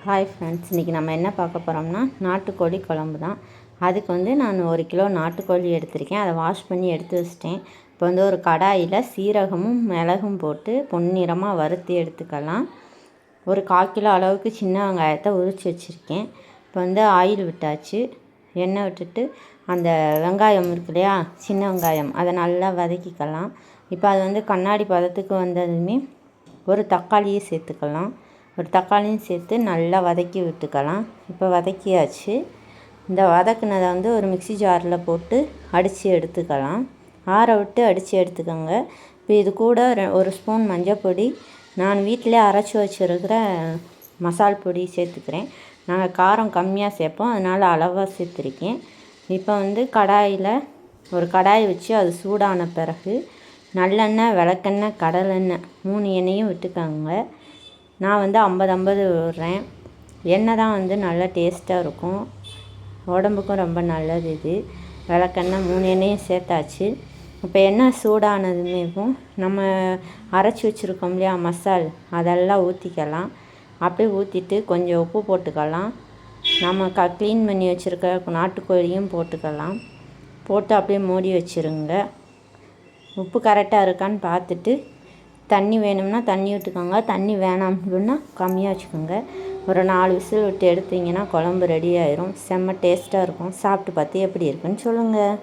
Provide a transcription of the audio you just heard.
Hi friends, இன்றைக்கி நம்ம என்ன பார்க்க போகிறோம்னா நாட்டுக்கோழி குழம்பு தான். அதுக்கு வந்து நான் 1 கிலோ நாட்டுக்கோழி எடுத்திருக்கேன். அதை வாஷ் பண்ணி எடுத்து வச்சிட்டேன். இப்போ வந்து ஒரு கடாயில் சீரகமும் மிளகும் போட்டு பொன்னிறமாக வறுத்து எடுத்துக்கலாம். ஒரு 1/4 கிலோ அளவுக்கு சின்ன வெங்காயத்தை உரித்து வச்சுருக்கேன். இப்போ வந்து ஆயில் விட்டாச்சு. எண்ணெய் விட்டுட்டு அந்த வெங்காயம் இருக்கு இல்லையா, சின்ன வெங்காயம், அதை நல்லா வதக்கிக்கலாம். இப்போ அது வந்து கண்ணாடி பதத்துக்கு வந்ததுமே ஒரு தக்காளியை சேர்த்துக்கலாம். ஒரு தக்காளியும் சேர்த்து நல்லா வதக்கி விட்டுக்கலாம். இப்போ வதக்கியாச்சு. இந்த வதக்குனதை வந்து ஒரு மிக்ஸி ஜாரில் போட்டு அடித்து எடுத்துக்கலாம். ஆற விட்டு அடித்து எடுத்துக்கோங்க. இப்போ இது கூட 1 ஸ்பூன் மஞ்சள் பொடி, நான் வீட்டிலே அரைச்சி வச்சுருக்கிற மசால் பொடி சேர்த்துக்கிறேன். நாங்கள் காரம் கம்மியாக சேர்ப்போம், அதனால் அளவாக சேர்த்துருக்கேன். இப்போ வந்து ஒரு கடாய் வச்சு அது சூடான பிறகு நல்லெண்ணெய், விளக்கெண்ணெய், கடலெண்ணெய் 3 எண்ணெயும் விட்டுக்கோங்க. நான் வந்து 50-50 விடுறேன். எண்ணெய் தான் வந்து நல்லா டேஸ்ட்டாக இருக்கும், உடம்புக்கும் ரொம்ப நல்லது. இது விளக்கெண்ணெய் 3 எண்ணெயும் சேர்த்தாச்சு. இப்போ எண்ணெய் சூடானதுமேவும் நம்ம அரைச்சி வச்சுருக்கோம் இல்லையா மசால், அதெல்லாம் ஊற்றிக்கலாம். அப்படியே ஊற்றிட்டு கொஞ்சம் உப்பு போட்டுக்கலாம். நம்ம க்ளீன் பண்ணி வச்சுருக்க நாட்டுக்கோழியும் போட்டுக்கலாம். போட்டு அப்படியே மூடி வச்சுருங்க. உப்பு கரெக்டாக இருக்கான்னு பார்த்துட்டு தண்ணி வேணும்னா தண்ணி விட்டுக்கோங்க, தண்ணி வேணாம்னா கம்மியாக வச்சுக்கோங்க. ஒரு 4 விசில் விட்டு எடுத்திங்கன்னா குழம்பு ரெடி ஆயிரும். செம்ம டேஸ்ட்டாக இருக்கும். சாப்பிட்டு பார்த்து எப்படி இருக்குன்னு சொல்லுங்கள்.